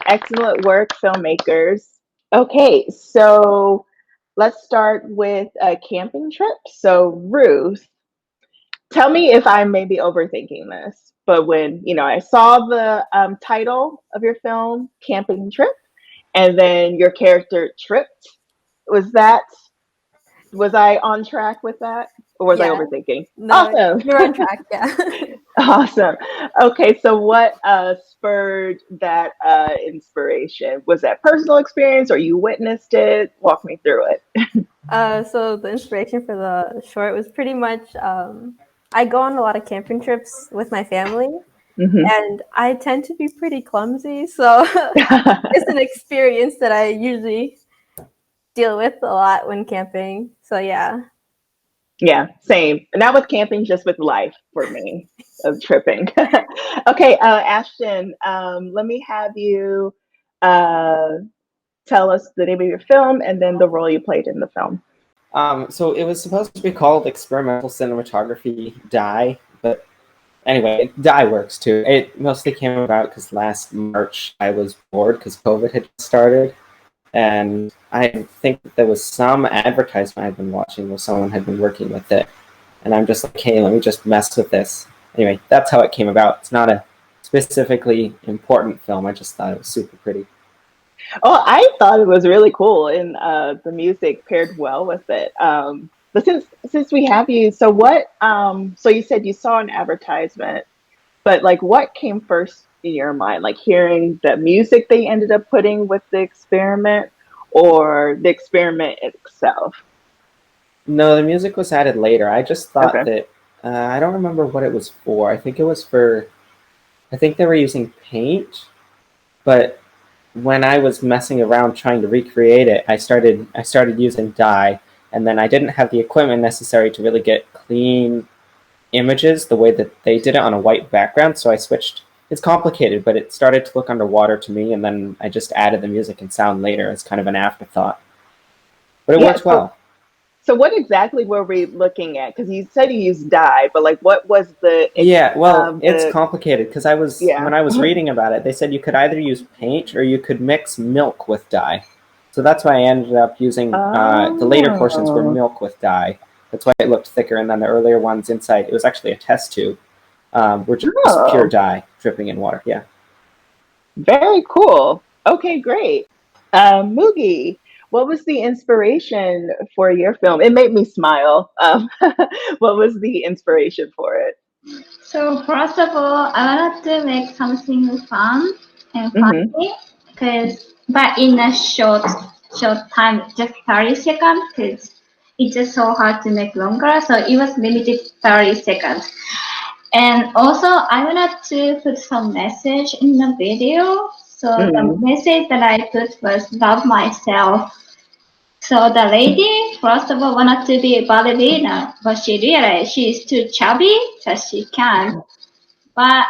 Excellent work, filmmakers. Okay, so let's start with a camping trip. So, Ruth, tell me if I may be overthinking this, but when I saw the title of your film, Camping Trip, and then your character tripped, was that was I on track with that, or was I Yeah. overthinking? No, Awesome. you're on track. Yeah. Awesome. Okay, so what spurred that inspiration? Was that personal experience or you witnessed it? Walk me through it. So the inspiration for the short was pretty much I go on a lot of camping trips with my family, Hmm. and I tend to be pretty clumsy. So it's an experience that I usually deal with a lot when camping. So yeah. Yeah, same. Not with camping, just with life for me of tripping. Okay, Ashton, let me have you uh, tell us the name of your film and then the role you played in the film. So it was supposed to be called Experimental Cinematography Die, but anyway, Die works too. It mostly came about because last March I was bored because COVID had started, and I think there was some advertisement I'd been watching where someone had been working with it, and I'm just like, hey, let me just mess with this. Anyway, that's how it came about. It's not a specifically important film. I just thought it was super pretty. Oh, I thought it was really cool, and the music paired well with it. But since we have you, so what? So you said you saw an advertisement, but like, what came first in your mind? Like hearing the music they ended up putting with the experiment, or the experiment itself? No, the music was added later. I just thought Okay. that I don't remember what it was for. I think it was for. I think they were using paint, but when I was messing around trying to recreate it, I started using dye, and then I didn't have the equipment necessary to really get clean images the way that they did it on a white background. So I switched. It's complicated, but it started to look underwater to me, and then I just added the music and sound later as kind of an afterthought. But it Yeah. works well. So what exactly were we looking at? Because you said you used dye, but like, what was Yeah, well, it's the complicated because yeah. when I was reading about it, they said you could either use paint or you could mix milk with dye. So that's why I ended up using the later portions were Oh. milk with dye. That's why it looked thicker, and then the earlier ones inside, it was actually a test tube, were just pure Oh. dye dripping in water. Yeah. Very cool. Okay, great. Mugi, what was the inspiration for your film? It made me smile. What was the inspiration for it? So first of all, I wanted to make something fun and Hmm. funny, cause but in a short time, just 30 seconds, cause it's just so hard to make longer. So it was limited 30 seconds. And also, I wanted to put some message in the video. So the Hmm. message that I put was love myself. So the lady, first of all, wanted to be a ballerina, but she realized she's too chubby, so she can't. But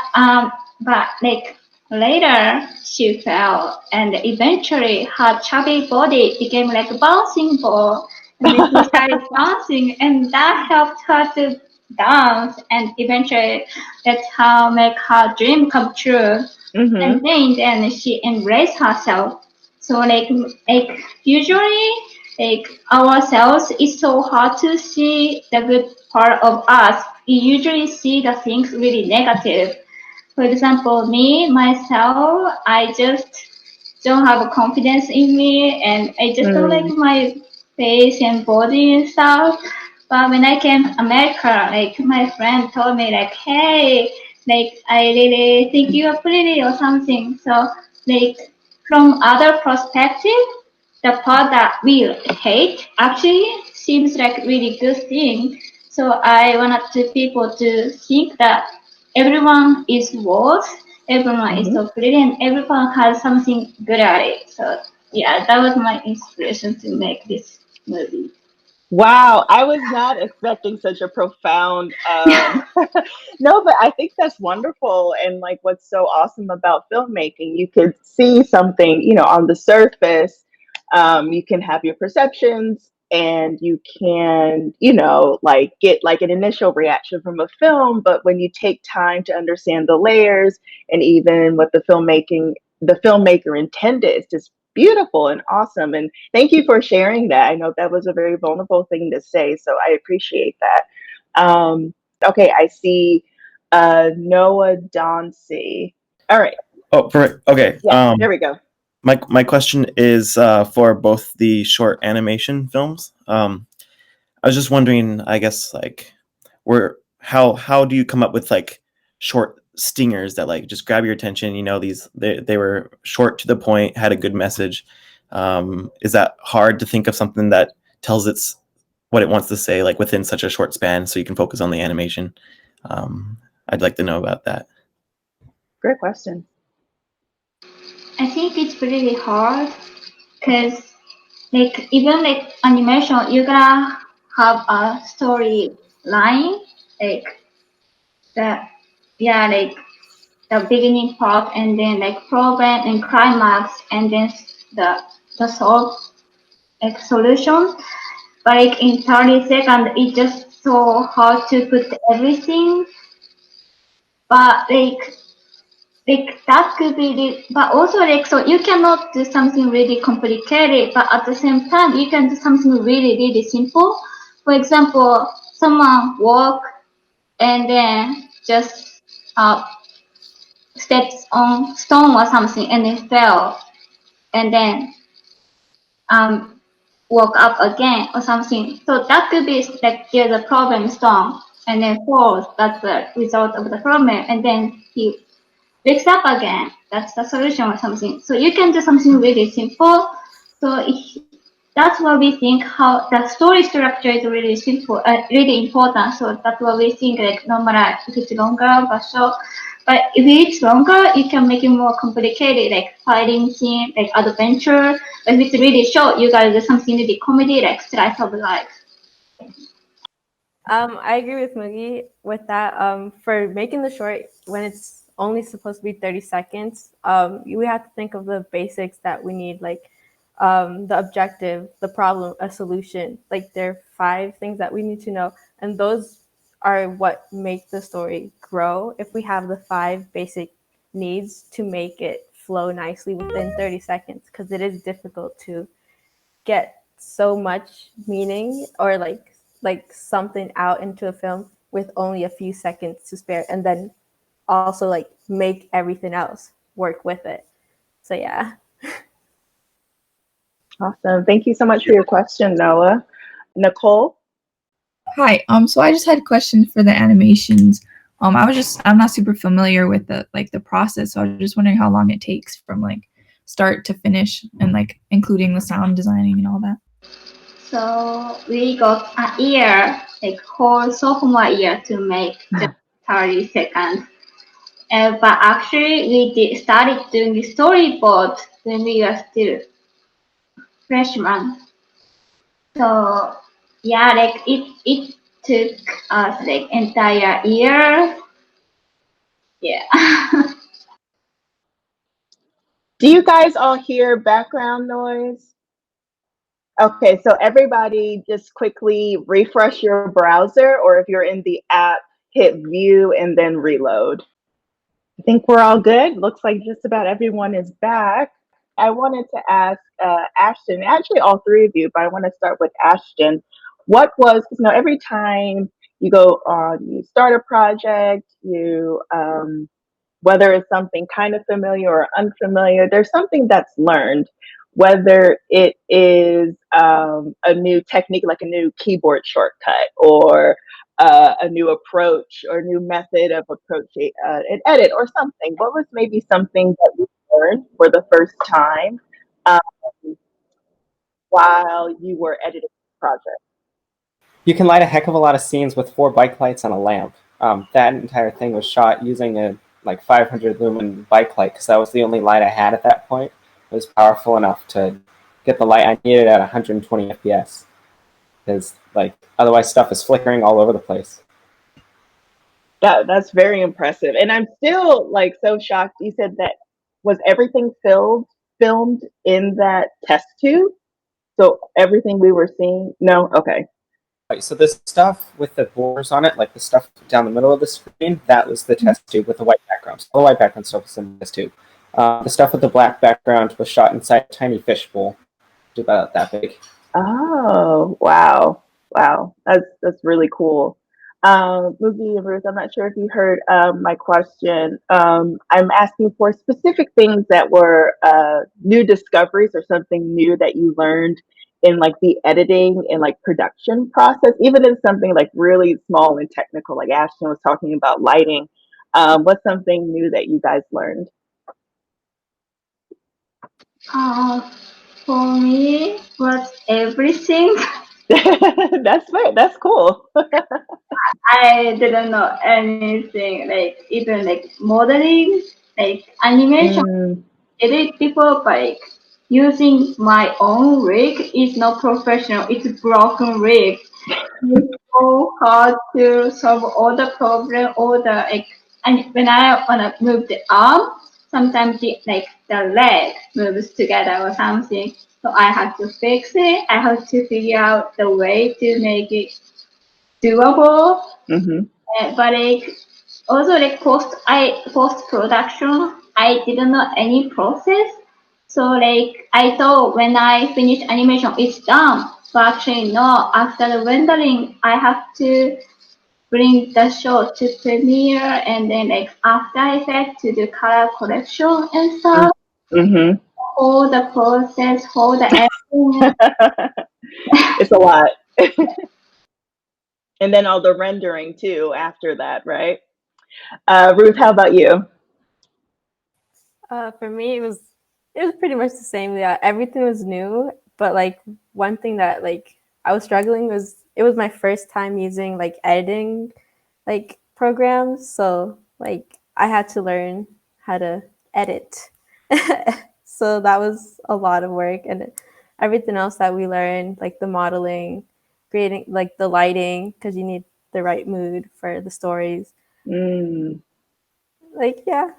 like later she fell, and eventually her chubby body became like a bouncing ball, and then she started dancing, and that helped her to dance, and eventually that's how make her dream come true. Hmm. And then she embraced herself. So like usually like ourselves is so hard to see the good part of us. We usually see the things really negative. For example, me, myself, I just don't have confidence in me, and I just don't like Mm. my face and body and stuff. But when I came to America, like my friend told me like, hey, like I really think you are pretty or something. So like from other perspective, the part that we hate actually seems like really good thing. So I wanted to people to think that everyone is worth, everyone is Hmm. so brilliant, everyone has something good at it. So yeah, that was my inspiration to make this movie. Wow, I was not expecting such a profound no, but I think that's wonderful. And like what's so awesome about filmmaking, you could see something, on the surface. You can have your perceptions and you can, like get like an initial reaction from a film, but when you take time to understand the layers and even what the filmmaking the filmmaker intended. It's just beautiful and awesome. And thank you for sharing that. I know that was a very vulnerable thing to say, so I appreciate that. Okay, I see Noah Dauncey. All right. Oh, perfect. Okay. Yeah, there we go. My question is for both the short animation films. I was just wondering, I guess, like, how do you come up with like short stingers that like just grab your attention? You know, they were short to the point, had a good message. Is that hard to think of something that tells its what it wants to say like within such a short span, so you can focus on the animation? I'd like to know about that. Great question. I think it's really hard because like even like animation, you're gonna have a story line, like the like the beginning part, and then like problem and climax, and then the solve like solution. But like in 30 seconds, it's just so hard to put everything. But like that could be but also like so you cannot do something really complicated, but at the same time you can do something really simple. For example, someone walk and then just steps on stone or something and then fell and then walk up again or something. So that could be like there's a problem stone and then falls. That's the result of the problem, and then he wakes up again. That's the solution or something. So you can do something really simple. So that's what we think, how the story structure is really simple, really important. So that's what we think, like no matter if it's longer or short. But if it's longer, you can make it more complicated, like fighting scene, like adventure. But if it's really short, you gotta do something really comedy, like slice of life. I agree with Mugi with that. For making the short, when it's only supposed to be 30 seconds, we have to think of the basics that we need, like the objective, the problem, a solution. Like there are 5 things that we need to know, and those are what make the story grow. If we have the 5 basic needs to make it flow nicely within 30 seconds, because it is difficult to get so much meaning or like something out into a film with only a few seconds to spare, and then also like make everything else work with it. So yeah. Awesome. Thank you so much for your question, Noah. Nicole? Hi. So I just had a question for the animations. I'm not super familiar with the process, so I was just wondering how long it takes from like start to finish and like including the sound designing and all that. So we got a year, like whole sophomore year, to make just 30 seconds. But actually, we started doing the storyboard when we were still freshmen. So yeah, like it took us like entire year. Yeah. Do you guys all hear background noise? Okay, so everybody just quickly refresh your browser, or if you're in the app, hit view and then reload. I think we're all good. Looks like just about everyone is back. I wanted to ask Ashton, actually all 3 of you, but I want to start with Ashton. What was, because every time you go on, you start a project, you whether it's something kind of familiar or unfamiliar, there's something that's learned, whether it is a new technique, like a new keyboard shortcut, or a new approach or new method of approaching an edit or something. What was maybe something that you learned for the first time um, while you were editing the project? You can light a heck of a lot of scenes with 4 bike lights and a lamp. That entire thing was shot using a like 500 lumen bike light because that was the only light I had at that point. It was powerful enough to get the light I needed at 120 FPS. Because like otherwise stuff is flickering all over the place. That's very impressive, and I'm still like so shocked. You said that was everything filmed in that test tube? So everything we were seeing? No, okay. Right, so this stuff with the borders on it, like the stuff down the middle of the screen, that was the test tube with the white background. So the white background stuff was in the test tube. The stuff with the black background was shot inside a tiny fishbowl, about that big. Oh, wow. Wow. That's really cool. Mugi and Ruth, I'm not sure if you heard my question. I'm asking for specific things that were new discoveries or something new that you learned in like the editing and like production process, even in something like really small and technical, like Ashton was talking about lighting. What's something new that you guys learned? For me, was everything. That's right. That's cool. I didn't know anything, like even like modeling, like animation. Mm, Edit before, but like using my own rig is not professional. It's a broken rig. It's so hard to solve all the problem, all the like. And when I wanna move the arm, sometimes the leg moves together or something. So I have to fix it. I have to figure out the way to make it doable. hmm But like also like post production, I didn't know any process. So like I thought when I finish animation it's done. But actually no, after the rendering I have to bring the show to Premiere and then like After Effects to do color correction and stuff. hmm All the process, all the editing. It's a lot. And then all the rendering too after that, right? Ruth, how about you? For me, it was pretty much the same. Yeah, everything was new, but like one thing that like I was struggling was it was my first time using like editing like programs, so like I had to learn how to edit. So that was a lot of work, and everything else that we learned, like the modeling, creating like the lighting, because you need the right mood for the stories. Mm, Like yeah,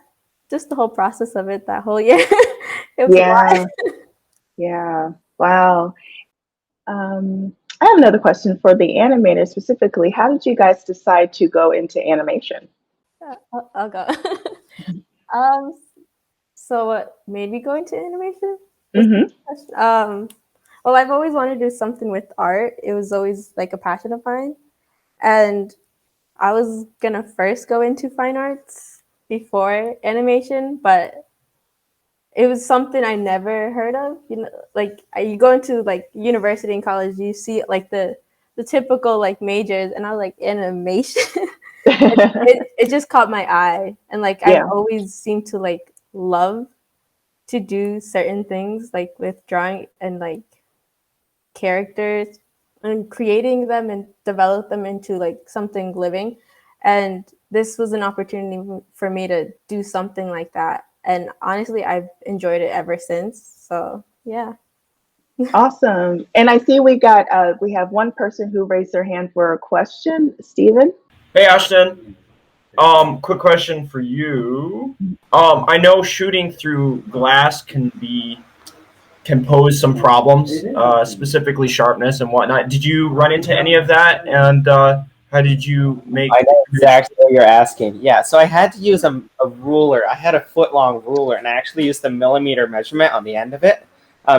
just the whole process of it that whole year. It was a yeah, lot. yeah. Wow. I have another question for the animator specifically. How did you guys decide to go into animation? I'll go. um, so what made me go into animation? Is hmm the question. Well, I've always wanted to do something with art. It was always like a passion of mine, and I was gonna first go into fine arts before animation, but it was something I never heard of. You know, like you go into like university and college, you see like the typical like majors, and I was like animation. It just caught my eye, and like I've Yeah. always seemed to like love to do certain things like with drawing and like characters and creating them and develop them into like something living. And this was an opportunity for me to do something like that. And honestly, I've enjoyed it ever since. So yeah. Awesome. And I see we have one person who raised their hand for a question. Steven? Hey, Ashton. Quick question for you. I know shooting through glass can pose some problems, specifically sharpness and whatnot. Did you run into any of that? And how did you make? I know exactly what you're asking. Yeah, so I had to use a ruler. I had a foot-long ruler, and I actually used the millimeter measurement on the end of it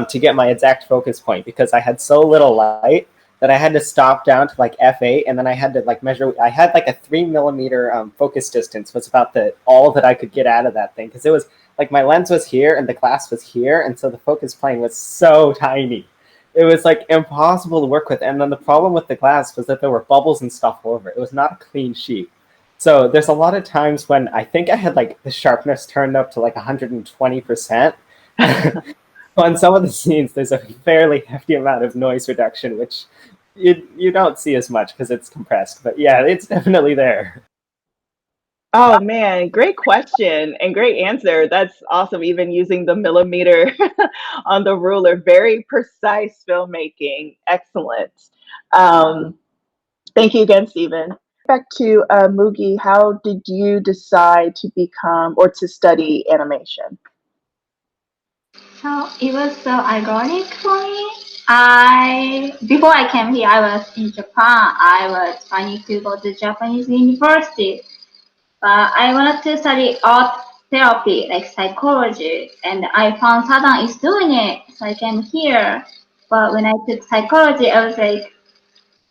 to get my exact focus point because I had so little light that I had to stop down to like f8, and then I had to like measure. I had like a 3 millimeter focus distance was about all that I could get out of that thing because it was like my lens was here and the glass was here, and so the focus plane was so tiny. It was like impossible to work with. And then the problem with the glass was that there were bubbles and stuff all over it. It was not a clean sheet. So there's a lot of times when I think I had like the sharpness turned up to like 120%. On some of the scenes, there's a fairly hefty amount of noise reduction, which you don't see as much because it's compressed. But yeah, it's definitely there. Oh man, great question and great answer. That's awesome. Even using the millimeter on the ruler, very precise filmmaking. Excellent. Um, Thank you again, Stephen. Back to Mugi, how did you decide to become or to study animation? So it was so ironic for me. I before I came here, I was in Japan. I was planning to go to Japanese university, but I wanted to study art therapy, like psychology, and I found Sadan is doing it, so I came here. But when I took psychology, I was like,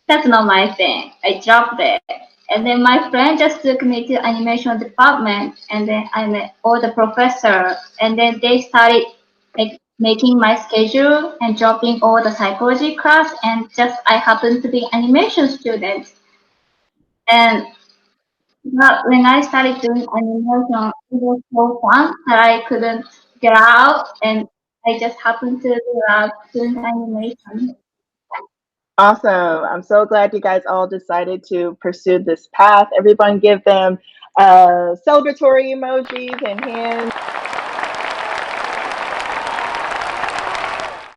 that's not my thing. I dropped it. And then my friend just took me to animation department, and then I met all the professor, and then they started like making my schedule and dropping all the psychology class, and just I happened to be animation student. And when I started doing animation, it was so fun that I couldn't get out, and I just happened to love doing animation. Awesome. I'm so glad you guys all decided to pursue this path. Everyone give them celebratory emojis and hands.